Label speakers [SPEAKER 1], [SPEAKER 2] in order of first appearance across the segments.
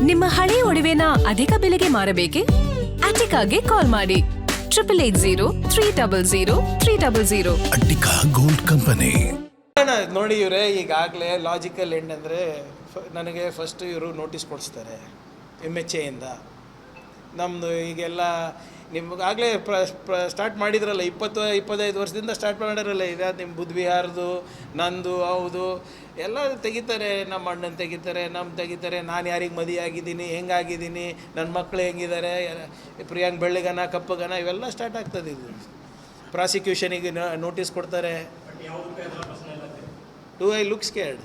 [SPEAKER 1] ನಿಮ್ಮ ಹಳೆ ಒಡವೆನ ಅಧಿಕ ಬೆಲೆಗೆ ಮಾರಬೇಕೆ? ಅಟಿಕಾಗೆ ಕಾಲ್ ಮಾಡಿ 8880-300-300.
[SPEAKER 2] Attica gold company.
[SPEAKER 3] ನೋಡಿ ಇವರೇ ಈಗಾಗಲೇ ಲಾಜಿಕಲ್ ಎಂಡ್ ಅಂದರೆ ನನಗೆ ಫಸ್ಟ್ ಇವರು ನೋಟಿಸ್ ಕೊಡಿಸ್ತಾರೆ MHAಯಿಂದ. ನಮ್ಮದು ಈಗೆಲ್ಲ ನಿಮಗಾಗಲೇ ಸ್ಟಾರ್ಟ್ ಮಾಡಿದ್ರಲ್ಲ 20-25 ವರ್ಷದಿಂದ ಸ್ಟಾರ್ಟ್ ಮಾಡಿರಲ್ಲ. ಇದು ನಿಮ್ಮ ಬುದ್ಧ ವಿಹಾರದು ನಂದು ಹೌದು ಎಲ್ಲ ತೆಗಿತಾರೆ. ನಮ್ಮ ಅಣ್ಣನ ತೆಗಿತಾರೆ, ನಮ್ಮ ತೆಗಿತಾರೆ. ನಾನು ಯಾರಿಗೆ ಮದುವೆ ಆಗಿದ್ದೀನಿ, ಹೆಂಗಾಗಿದ್ದೀನಿ, ನನ್ನ ಮಕ್ಕಳು ಹೆಂಗಿದ್ದಾರೆ, ಪ್ರಿಯಾಂಕ್ ಬೆಳ್ಳಿಗನ ಕಪ್ಪಗನ ಇವೆಲ್ಲ ಸ್ಟಾರ್ಟ್ ಆಗ್ತದೆ. ಇದು ಪ್ರಾಸಿಕ್ಯೂಷನಿಗೆ ನೋಟಿಸ್ ಕೊಡ್ತಾರೆ. Do I look scared?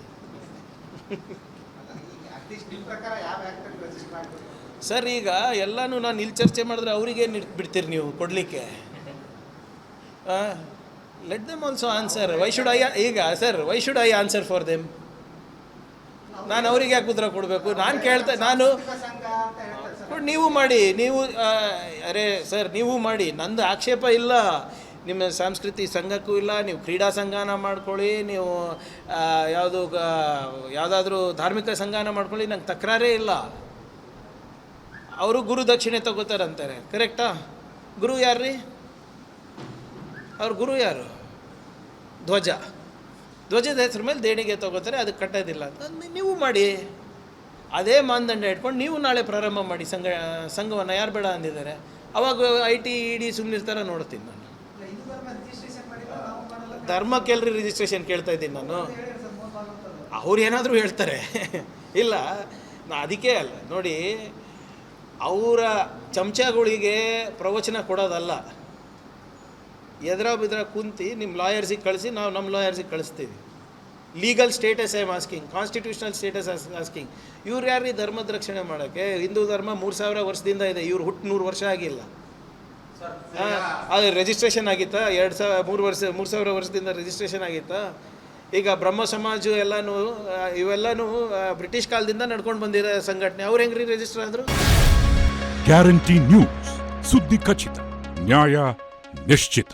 [SPEAKER 3] Sir ಈಗ ಎಲ್ಲನೂ ನಾನು ಇಲ್ಲಿ ಚರ್ಚೆ ಮಾಡಿದ್ರೆ ಅವರಿಗೆ ಬಿಡ್ತೀರಿ ನೀವು ಕೊಡಲಿಕ್ಕೆ? Let them also answer. Why should I ಈಗ sir why should I answer for them? ನಾನು ಅವರಿಗೆ ಯಾಕೆ ಉತ್ತರ ಕೊಡಬೇಕು? ನಾನು ನಾನು ನೀವು ಮಾಡಿ, ನೀವು ಅರೆ ಸರ್ ನೀವು ಮಾಡಿ, ನಂದು ಆಕ್ಷೇಪ ಇಲ್ಲ. ನಿಮ್ಮ ಸಾಂಸ್ಕೃತಿಕ ಸಂಘಕ್ಕೂ ಇಲ್ಲ. ನೀವು ಕ್ರೀಡಾ ಸಂಘನ ಮಾಡ್ಕೊಳ್ಳಿ, ನೀವು ಯಾವುದಾದ್ರೂ ಧಾರ್ಮಿಕ ಸಂಘನ ಮಾಡ್ಕೊಳ್ಳಿ, ನಂಗೆ ತಕರಾರೇ ಇಲ್ಲ. ಅವರು ಗುರು ದಕ್ಷಿಣೆ ತಗೋತಾರಂತಾರೆ, ಕರೆಕ್ಟಾ? ಗುರು ಯಾರು ರೀ? ಅವ್ರ ಗುರು ಯಾರು? ಧ್ವಜದ ಹೆಸರು ಮೇಲೆ ದೇಣಿಗೆ ತಗೋತಾರೆ, ಅದಕ್ಕೆ ಕಟ್ಟೋದಿಲ್ಲ. ನೀವು ಮಾಡಿ, ಅದೇ ಮಾನದಂಡ ಇಟ್ಕೊಂಡು ನೀವು ನಾಳೆ ಪ್ರಾರಂಭ ಮಾಡಿ ಸಂಘವನ್ನು. ಯಾರು ಬೇಡ ಅಂದಿದ್ದಾರೆ? ಅವಾಗ IT ED ಸುಮ್ಮನಿರ್ತಾರೆ, ನೋಡ್ತೀನಿ ನಾನು. ಧರ್ಮಕ್ಕೆಲ್ರಿ ರಿಜಿಸ್ಟ್ರೇಷನ್ ಕೇಳ್ತಾ ಇದ್ದೀನಿ ನಾನು. ಅವ್ರು ಏನಾದರೂ ಹೇಳ್ತಾರೆ ಇಲ್ಲ, ಅದಕ್ಕೆ ಅಲ್ಲ ನೋಡಿ, ಅವರ ಚಮಚಗಳಿಗೆ ಪ್ರವಚನ ಕೊಡೋದಲ್ಲ. ಎದುರ ಬಿದ್ರ ಕುಂತು ನಿಮ್ಮ ಲಾಯರ್ಸಿಗೆ ಕಳಿಸಿ, ನಾವು ನಮ್ಮ ಲಾಯರ್ಸಿಗೆ ಕಳಿಸ್ತೀವಿ. Legal status I asking, constitutional status asking. ಇವ್ರು ಯಾರು ಈ ಧರ್ಮದ ರಕ್ಷಣೆ ಮಾಡೋಕ್ಕೆ? ಹಿಂದೂ ಧರ್ಮ 3000 ವರ್ಷದಿಂದ ಇದೆ. ಇವ್ರು ಹುಟ್ಟು 100 ವರ್ಷ ಆಗಿಲ್ಲ. ಅದು ರಿಜಿಸ್ಟ್ರೇಷನ್ ಆಗಿತ್ತಾ? 3000 ವರ್ಷದಿಂದ ರಿಜಿಸ್ಟ್ರೇಷನ್ ಆಗಿತ್ತಾ? ಈಗ ಬ್ರಹ್ಮ ಸಮಾಜ ಇವೆಲ್ಲನೂ ಬ್ರಿಟಿಷ್ ಕಾಲದಿಂದ ನಡ್ಕೊಂಡು ಬಂದಿರೋ ಸಂಘಟನೆ. ಅವ್ರು ಹೆಂಗ್ರಿ ರಿಜಿಸ್ಟರ್ ಆದರು?
[SPEAKER 4] ಗ್ಯಾರಂಟಿ ನ್ಯೂಸ್, ಸುದ್ದಿ ಖಚಿತ, ನ್ಯಾಯ ನಿಶ್ಚಿತ.